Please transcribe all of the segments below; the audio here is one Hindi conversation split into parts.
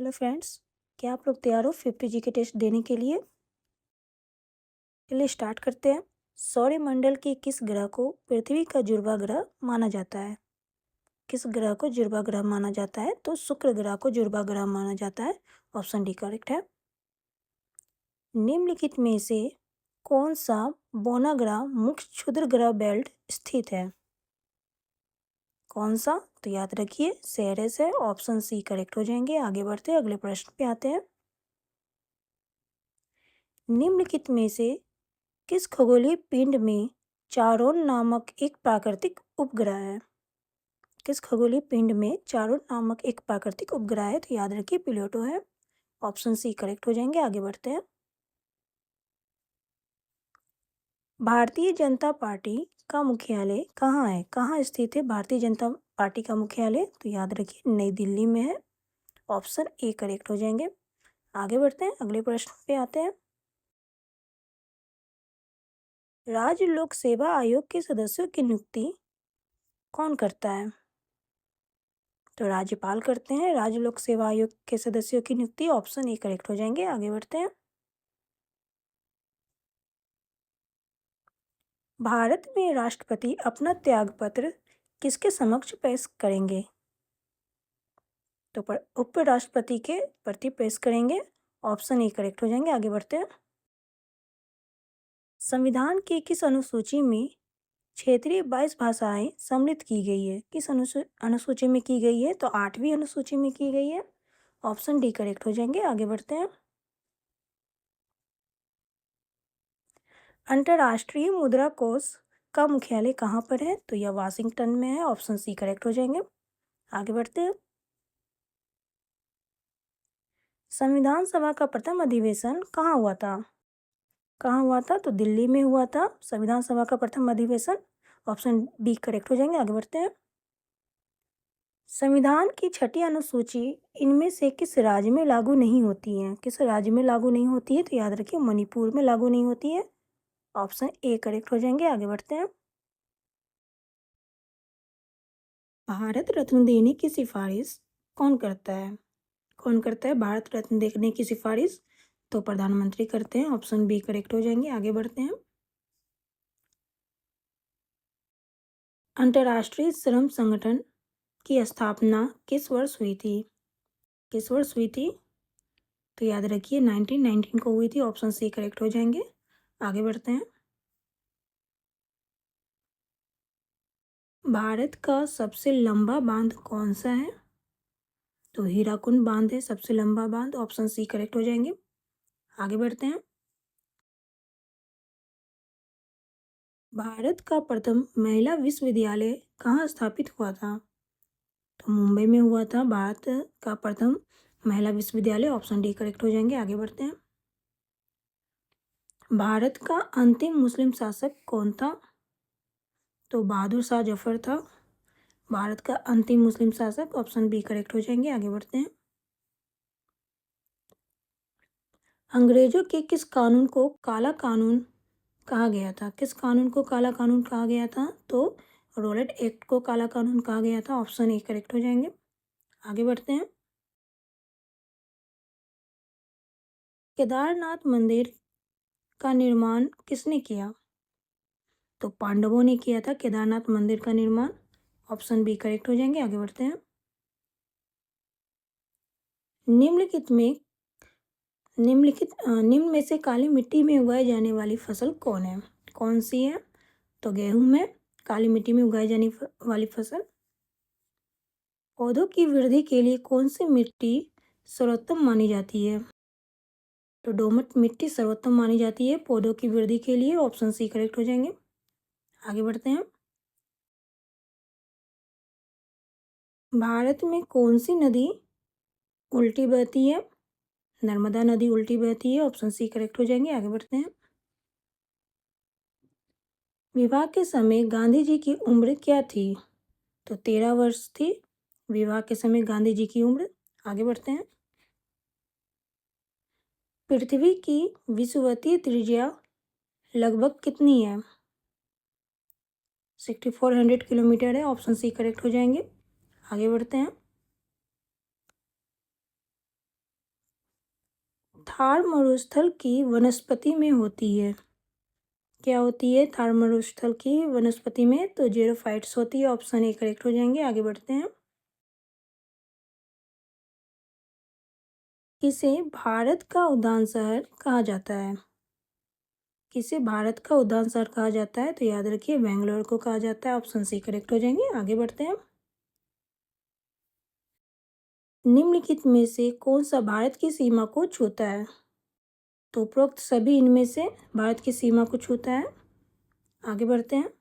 हेलो फ्रेंड्स, क्या आप लोग तैयार हो 50 जी के टेस्ट देने के लिए? चलिए स्टार्ट करते हैं। सौरमंडल के किस ग्रह को पृथ्वी का जुड़वा ग्रह माना जाता है? किस ग्रह को जुड़वा ग्रह माना जाता है? तो शुक्र ग्रह को जुड़वा ग्रह माना जाता है। ऑप्शन डी करेक्ट है। निम्नलिखित में से कौन सा बौना ग्रह मुख्य क्षुद्र ग्रह बेल्ट स्थित है? कौन सा? तो याद रखिए सेरेस है। ऑप्शन सी करेक्ट हो जाएंगे। आगे बढ़ते हैं, अगले प्रश्न पे आते हैं। निम्नलिखित में से किस खगोलीय पिंड में चारोन नामक एक प्राकृतिक उपग्रह है? किस खगोलीय पिंड में चारोन नामक एक प्राकृतिक उपग्रह है? तो याद रखिए प्लूटो है। ऑप्शन सी करेक्ट हो जाएंगे। आगे बढ़ते हैं। भारतीय जनता पार्टी का मुख्यालय कहाँ है? कहाँ स्थित है भारतीय जनता पार्टी का मुख्यालय? तो याद रखिए नई दिल्ली में है। ऑप्शन ए करेक्ट हो जाएंगे। आगे बढ़ते हैं, अगले प्रश्न पे आते हैं। राज्य लोक सेवा आयोग के सदस्यों की नियुक्ति कौन करता है? तो राज्यपाल करते हैं। राज्य लोक सेवा आयोग के सदस्यों की नियुक्ति ऑप्शन ए करेक्ट हो जाएंगे। आगे बढ़ते हैं। भारत में राष्ट्रपति अपना त्यागपत्र किसके समक्ष पेश करेंगे? तो उपराष्ट्रपति के प्रति पेश करेंगे। ऑप्शन ए करेक्ट हो जाएंगे। आगे बढ़ते हैं। संविधान की किस अनुसूची में क्षेत्रीय 22 भाषाएं सम्मिलित की गई है? किस अनुसूची में की गई है? तो 8वीं अनुसूची में की गई है। ऑप्शन डी करेक्ट हो जाएंगे। आगे बढ़ते हैं। अंतर्राष्ट्रीय मुद्रा कोष का मुख्यालय कहाँ पर है? तो यह वाशिंगटन में है। ऑप्शन सी करेक्ट हो जाएंगे। आगे बढ़ते हैं। संविधान सभा का प्रथम अधिवेशन कहाँ हुआ था? कहाँ हुआ था? तो दिल्ली में हुआ था संविधान सभा का प्रथम अधिवेशन। ऑप्शन बी करेक्ट हो जाएंगे। आगे बढ़ते हैं। संविधान की छठी अनुसूची इनमें से किस राज्य में लागू नहीं होती है? किस राज्य में लागू नहीं होती है? तो याद रखिए मणिपुर में लागू नहीं होती है। ऑप्शन ए करेक्ट हो जाएंगे। आगे बढ़ते हैं। भारत रत्न देने की सिफारिश कौन करता है? कौन करता है भारत रत्न देने की सिफारिश? तो प्रधानमंत्री करते हैं। ऑप्शन बी करेक्ट हो जाएंगे। आगे बढ़ते हैं। अंतर्राष्ट्रीय श्रम संगठन की स्थापना किस वर्ष हुई थी? किस वर्ष हुई थी? तो याद रखिए 1919 को हुई थी। ऑप्शन सी करेक्ट हो जाएंगे। आगे बढ़ते हैं। भारत का सबसे लंबा बांध कौन सा है? तो हीराकुंड बांध है सबसे लंबा बांध। ऑप्शन सी करेक्ट हो जाएंगे। आगे बढ़ते हैं। भारत का प्रथम महिला विश्वविद्यालय कहाँ स्थापित हुआ था? तो मुंबई में हुआ था भारत का प्रथम महिला विश्वविद्यालय। ऑप्शन डी करेक्ट हो जाएंगे। आगे बढ़ते हैं। भारत का अंतिम मुस्लिम शासक कौन था? तो बहादुर शाह जफर था भारत का अंतिम मुस्लिम शासक। ऑप्शन बी करेक्ट हो जाएंगे। आगे बढ़ते हैं। अंग्रेजों के किस कानून को काला कानून कहा गया था? किस कानून को काला कानून कहा गया था? तो रोलेट एक्ट को काला कानून कहा गया था। ऑप्शन ए करेक्ट हो जाएंगे। आगे बढ़ते हैं। केदारनाथ मंदिर का निर्माण किसने किया? तो पांडवों ने किया था केदारनाथ मंदिर का निर्माण। ऑप्शन बी करेक्ट हो जाएंगे। आगे बढ़ते हैं। निम्न में से काली मिट्टी में उगाई जाने वाली फसल कौन है? कौन सी है? तो गेहूं में काली मिट्टी में उगाई जाने वाली फसल। पौधों की वृद्धि के लिए कौन सी मिट्टी सर्वोत्तम मानी जाती है? तो दोमट मिट्टी सर्वोत्तम मानी जाती है पौधों की वृद्धि के लिए। ऑप्शन सी करेक्ट हो जाएंगे। आगे बढ़ते हैं। भारत में कौन सी नदी उल्टी बहती है? नर्मदा नदी उल्टी बहती है। ऑप्शन सी करेक्ट हो जाएंगे। आगे बढ़ते हैं। विवाह के समय गांधी जी की उम्र क्या थी? तो 13 वर्ष थी विवाह के समय गांधी जी की उम्र। आगे बढ़ते हैं। पृथ्वी की विषुवतीय त्रिज्या लगभग कितनी है? 6400 किलोमीटर है। ऑप्शन सी करेक्ट हो जाएंगे। आगे बढ़ते हैं। थार मरुस्थल की वनस्पति में होती है? क्या होती है थार मरुस्थल की वनस्पति में? तो जेरोफाइट्स होती है। ऑप्शन ए करेक्ट हो जाएंगे। आगे बढ़ते हैं। किसे भारत का उद्यान शहर कहा जाता है? किसे भारत का उद्यान शहर कहा जाता है? तो याद रखिए बेंगलोर को कहा जाता है। ऑप्शन सी करेक्ट हो जाएंगे। आगे बढ़ते हैं। निम्नलिखित में से कौन सा भारत की सीमा को छूता है? तो उपरोक्त सभी इनमें से भारत की सीमा को छूता है। आगे बढ़ते हैं।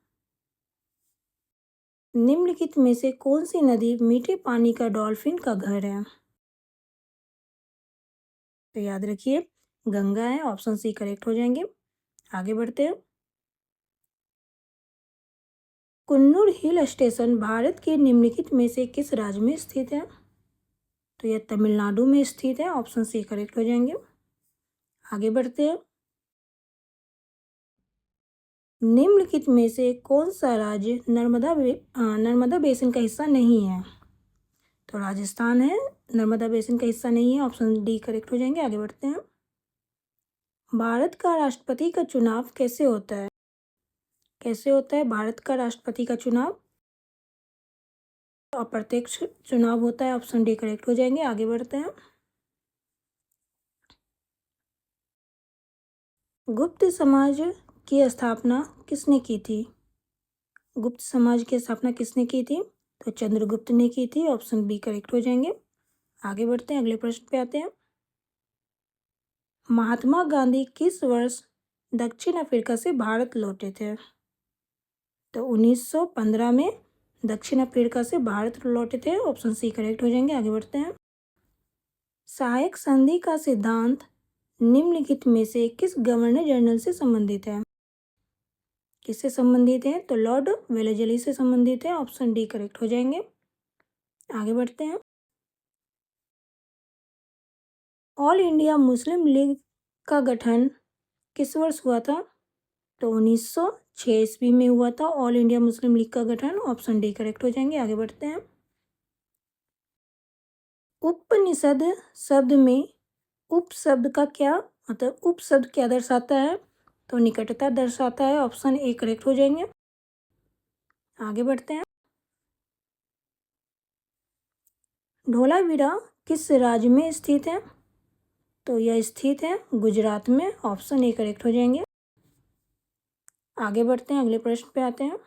निम्नलिखित में से कौन सी नदी मीठे पानी का डॉल्फिन का घर है? तो याद रखिए गंगा है। ऑप्शन सी करेक्ट हो जाएंगे। आगे बढ़ते हैं। कुन्नूर हिल स्टेशन भारत के निम्नलिखित में से किस राज्य में स्थित है? तो यह तमिलनाडु में स्थित है। ऑप्शन सी करेक्ट हो जाएंगे। आगे बढ़ते हैं। निम्नलिखित में से कौन सा राज्य नर्मदा बेसिन का हिस्सा नहीं है? तो राजस्थान है। नर्मदा बेसिन का हिस्सा नहीं है। ऑप्शन डी करेक्ट हो जाएंगे। आगे बढ़ते हैं। भारत का राष्ट्रपति का चुनाव कैसे होता है? कैसे होता है भारत का राष्ट्रपति का चुनाव? अप्रत्यक्ष चुनाव होता है। ऑप्शन डी करेक्ट हो जाएंगे। आगे बढ़ते हैं। गुप्त समाज की स्थापना किसने की थी? गुप्त समाज की स्थापना किसने की थी? तो चंद्रगुप्त ने की थी। ऑप्शन बी करेक्ट हो जाएंगे। आगे बढ़ते हैं। अगले प्रश्न पे आते हैं। महात्मा गांधी किस वर्ष दक्षिण अफ्रीका से भारत लौटे थे? तो 1915 में दक्षिण अफ्रीका से भारत लौटे थे। ऑप्शन सी करेक्ट हो जाएंगे। आगे बढ़ते हैं। सहायक संधि का सिद्धांत निम्नलिखित में से किस गवर्नर जनरल से संबंधित है? किससे संबंधित है? तो लॉर्ड वेलेजली से संबंधित है। ऑप्शन डी करेक्ट हो जाएंगे। आगे बढ़ते हैं। ऑल इंडिया मुस्लिम लीग का गठन किस वर्ष हुआ था? तो 1906 ईस्वी में हुआ था ऑल इंडिया मुस्लिम लीग का गठन। ऑप्शन डी करेक्ट हो जाएंगे। आगे बढ़ते हैं। उपनिषद शब्द में उप शब्द का क्या मतलब उप शब्द क्या दर्शाता है? तो निकटता दर्शाता है। ऑप्शन ए करेक्ट हो जाएंगे। आगे बढ़ते हैं। धोलावीरा किस राज्य में स्थित है? तो यह स्थित है गुजरात में। ऑप्शन ए करेक्ट हो जाएंगे। आगे बढ़ते हैं। अगले प्रश्न पे आते हैं।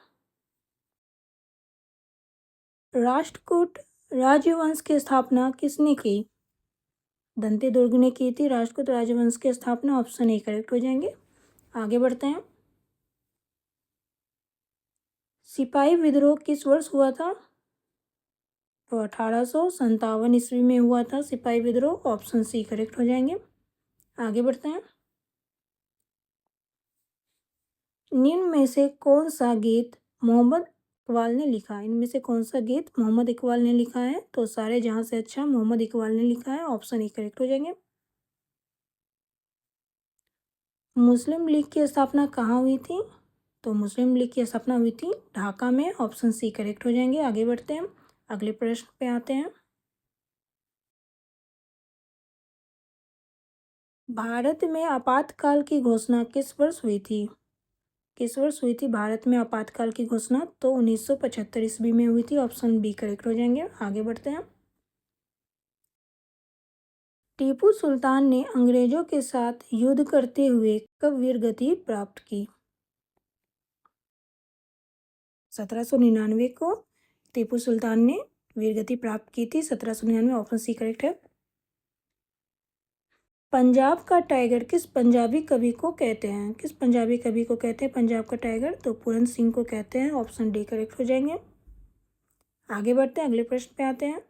राष्ट्रकूट राजवंश की स्थापना किसने की? दंती दुर्ग ने की थी राष्ट्रकूट राजवंश की स्थापना। ऑप्शन ए करेक्ट हो जाएंगे। आगे बढ़ते हैं। सिपाही विद्रोह किस वर्ष हुआ था? तो 1857 ईस्वी में हुआ था सिपाही विद्रोह। ऑप्शन सी करेक्ट हो जाएंगे। आगे बढ़ते हैं। निम्न में से कौन सा गीत मोहम्मद इकबाल ने लिखा है? इनमें से कौन सा गीत मोहम्मद इकबाल ने लिखा है? तो सारे जहां से अच्छा मोहम्मद इकबाल ने लिखा है। ऑप्शन ए करेक्ट हो जाएंगे। मुस्लिम लीग की स्थापना कहाँ हुई थी? तो मुस्लिम लीग की स्थापना हुई थी ढाका में। ऑप्शन सी करेक्ट हो जाएंगे। आगे बढ़ते हैं। अगले प्रश्न पे आते हैं। भारत में आपातकाल की घोषणा किस वर्ष हुई थी? किस वर्ष हुई थी भारत में आपातकाल की घोषणा? तो 1975 ईस्वी में हुई थी। ऑप्शन बी करेक्ट हो जाएंगे। आगे बढ़ते हैं। टीपू सुल्तान ने अंग्रेजों के साथ युद्ध करते हुए कब वीरगति प्राप्त की? 1799 को टीपू सुल्तान ने वीरगति प्राप्त की थी। 1799। ऑप्शन सी करेक्ट है। पंजाब का टाइगर किस पंजाबी कवि को कहते हैं? किस पंजाबी कवि को कहते हैं पंजाब का टाइगर? तो पूरन सिंह को कहते हैं। ऑप्शन डी करेक्ट हो जाएंगे। आगे बढ़ते हैं। अगले प्रश्न पे आते हैं।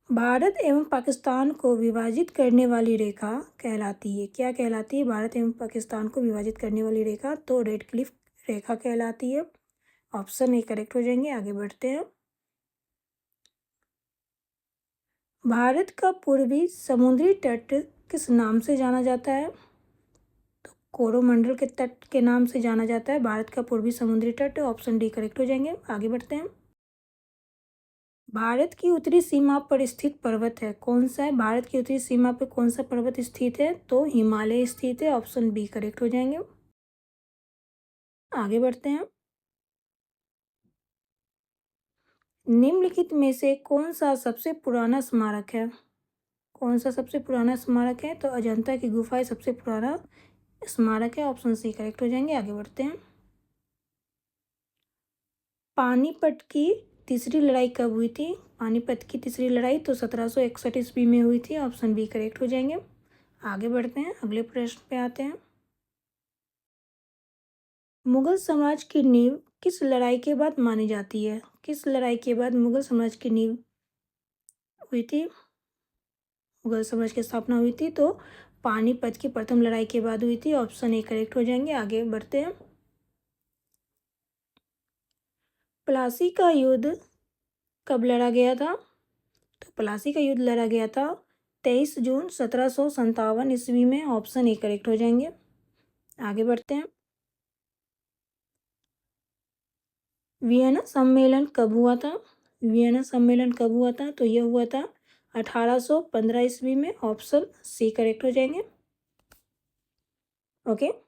भारत एवं पाकिस्तान को विभाजित करने वाली रेखा कहलाती है? क्या कहलाती है भारत एवं पाकिस्तान को विभाजित करने वाली रेखा? तो रेड क्लिफ रेखा कहलाती है। ऑप्शन ए करेक्ट हो जाएंगे। आगे बढ़ते हैं। भारत का पूर्वी समुद्री तट किस नाम से जाना जाता है? तो कोरोमंडल के तट के नाम से जाना जाता है भारत का पूर्वी समुद्री तट। ऑप्शन डी करेक्ट हो जाएंगे। आगे बढ़ते हैं। भारत की उत्तरी सीमा पर स्थित पर्वत है, कौन सा है? भारत की उत्तरी सीमा पर कौन सा पर्वत स्थित है? तो हिमालय स्थित है, ऑप्शन बी करेक्ट हो जाएंगे। आगे बढ़ते हैं। निम्नलिखित में से कौन सा सबसे पुराना स्मारक है? कौन सा सबसे पुराना स्मारक है? तो अजंता की गुफाएं सबसे पुराना स्मारक है, ऑप्शन सी करेक्ट हो जाएंगे। आगे बढ़ते हैं। पानीपत की तीसरी लड़ाई कब हुई थी? पानीपत की तीसरी लड़ाई तो 1761 ईस्वी में हुई थी, ऑप्शन बी करेक्ट हो जाएंगे। आगे बढ़ते हैं, अगले प्रश्न पे आते हैं। मुगल साम्राज्य की नींव किस लड़ाई के बाद मानी जाती है? किस लड़ाई के बाद मुगल साम्राज्य की नींव हुई थी? मुगल साम्राज्य की स्थापना हुई थी तो पानीपत की प्रथम लड़ाई के बाद हुई थी, ऑप्शन ए करेक्ट हो जाएंगे। आगे बढ़ते हैं। प्लासी का युद्ध कब लड़ा गया था? तो प्लासी का युद्ध लड़ा गया था 23 जून 1757 ईस्वी में, ऑप्शन ए करेक्ट हो जाएंगे। आगे बढ़ते हैं। वियना सम्मेलन कब हुआ था? वियना सम्मेलन कब हुआ था? तो यह हुआ था 1815 ईस्वी में, ऑप्शन सी करेक्ट हो जाएंगे। ओके।